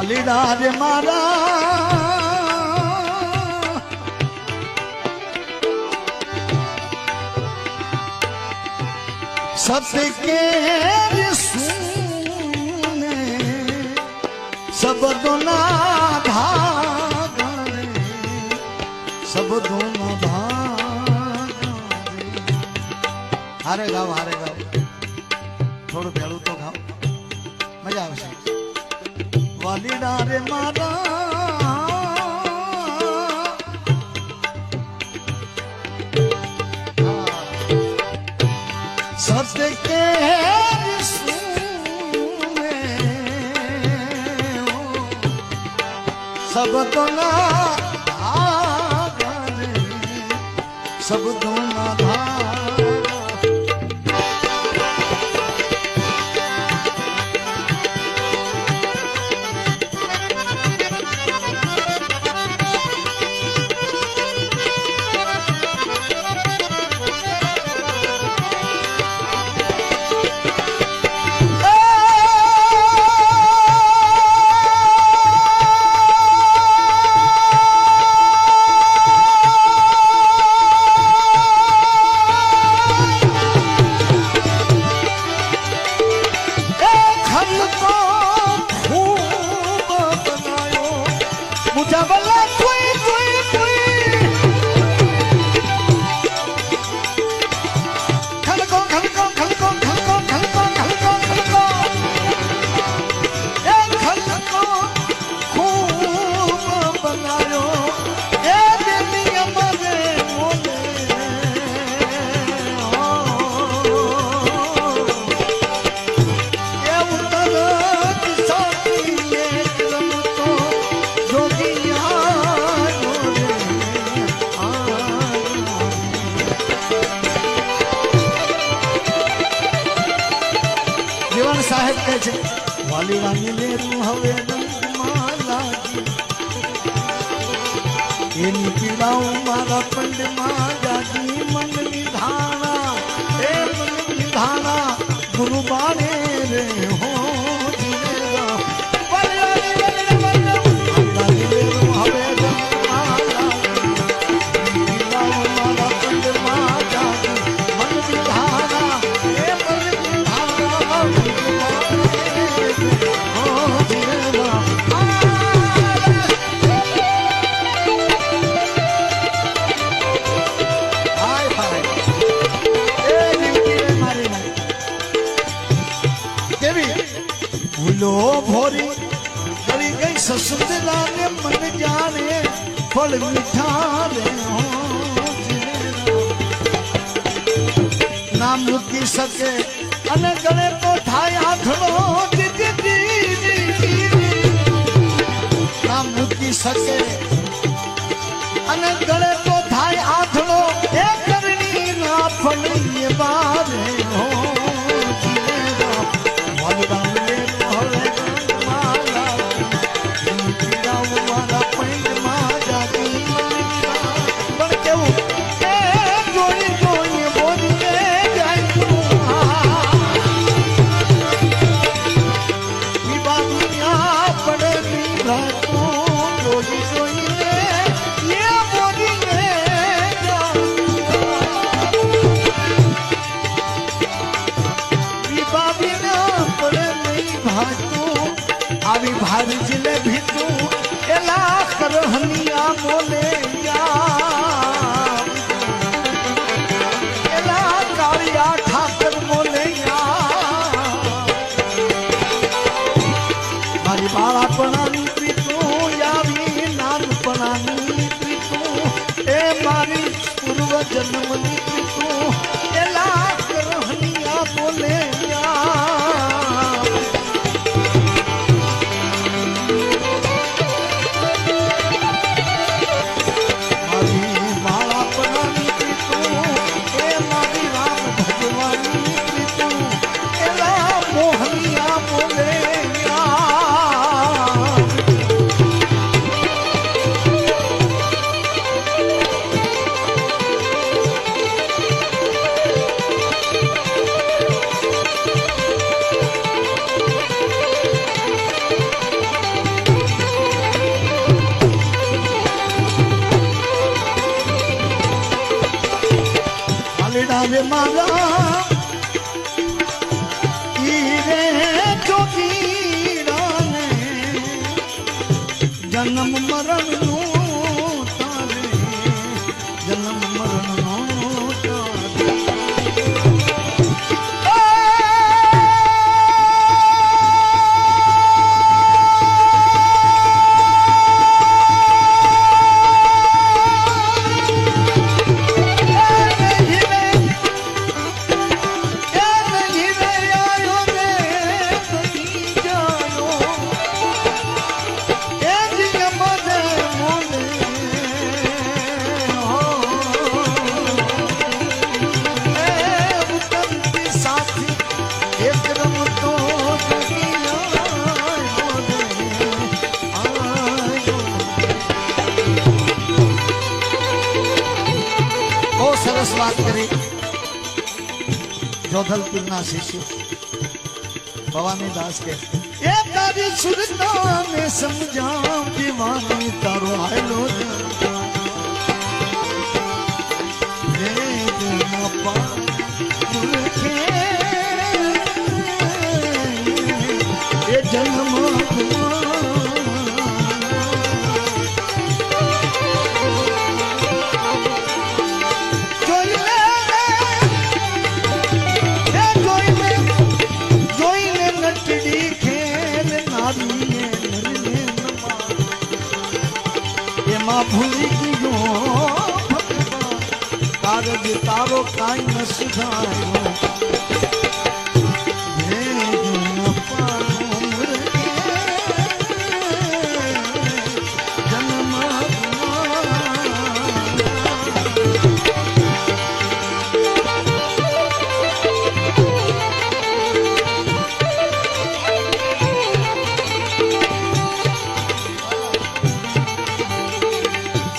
વાલીડા રે મારા सत्य के सुने शब्दों ना भागने शब्दों ना भागने हारे गाओ थोड़ું ભેળું તો ગાઓ મજા આવશે વાલીડા રે મારા सत्य के सुने सब तो ना भागने सब तो ना સાહેબ કહે છે વાલીડાની લેરું હવે ડંકમાં લાગી એની પીડાઓ મારા પંડમાં જાગી મનની ધાણા એ મનની ધાણા ગુરુ બાણે રે હો भूलो भोरी करी गई ससुरा ने मन जाने फल मीठा रे ना मुकी सके अने गणे तो थाया थड़ो ना मुकी सके अने गणे तो थाया आथड़ो ए करनी ना फल ये बारे हो આવી ભારી જિલે ભીતું એલા કરહનિયા બોલે એલા કાળિયા ઠાકર બોલે મારી બાળાપણાની પ્રીતું આવી નાનપણાની પ્રીતું એ મારી પૂર્વ જન્મની પ્રીતું એલા કરહનિયા બોલે રે મારા ઈ રે જોગીરાને જન્મ મરણ નું તારે જન્મ મરણ નું તારે સરસ વાત કરી જોધલપુરના શિષ્ય ભવાની દાસ કે એ તારી સુરતા ને સમજાવ દીવાની તારો આયલો એ જન્મ ભૂલી ગયો કાગજ તારો કાંઈ ન સુધાર્યો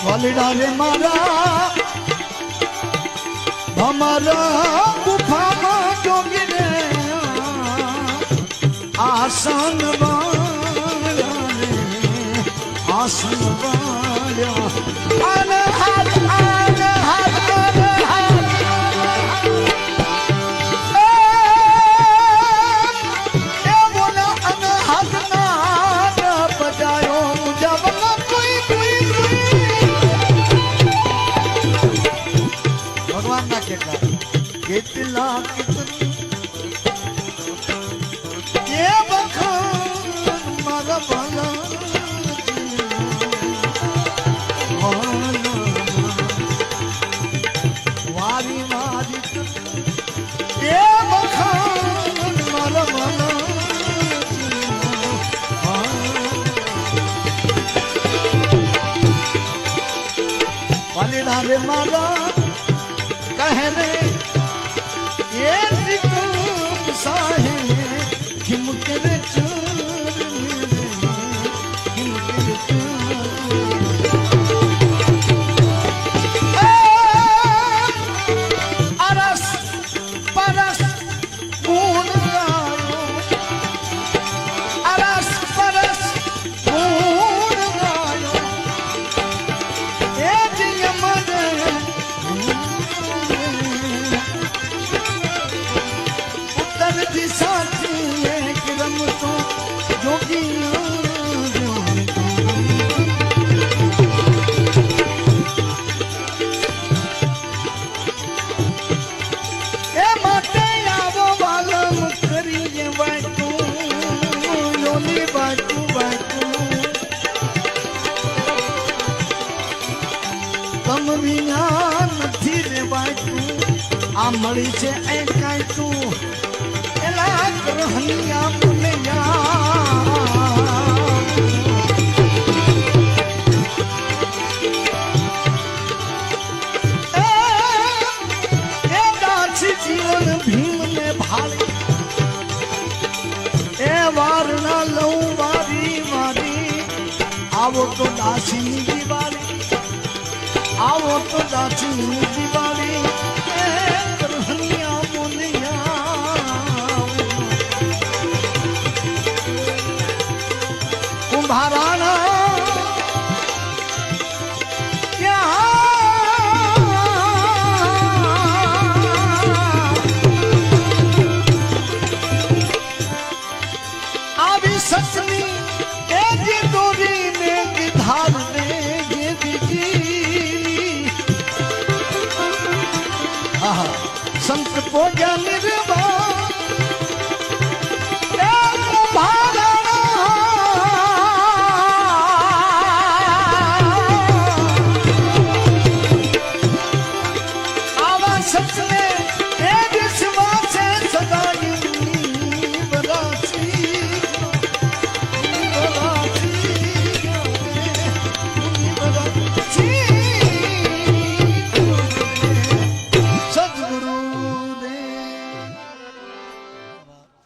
વાલીડા રે મારા અમારા ગુફામાં જોગી રે આસન વાળ્યા રે આસન વાળ્યા આને હાથ આને હાથ આને હાથ એ બોલા આને હાથ ના બજાયો મુજબના કોઈ ભગવાન ના કેટલા એ વખત મારા ભલા વારી વારી એ વખત મારા ભલા વાલીડા રે મારા કહે રે ये निकुम साहे किम करे अरस परस पून गायो अरस परस पून गायो ए जिय मने साथी एक रम तो जोगी ए माते आवो वालम करिए बाटू योनी बाटू बाटू तम विना નથી રે બાટू આ મળી છે એ કાઈ તું हनिया मुनिया ए दासी जीवन भीम ने भाली ए वारणा लऊ वारी वारी आवो तो दासी दीवारी आवो तो दासी दीवारी हनिया मुनिया कुंभाराना क्या सकनी एजी दूरी में धार दे जी। संत पोजा निर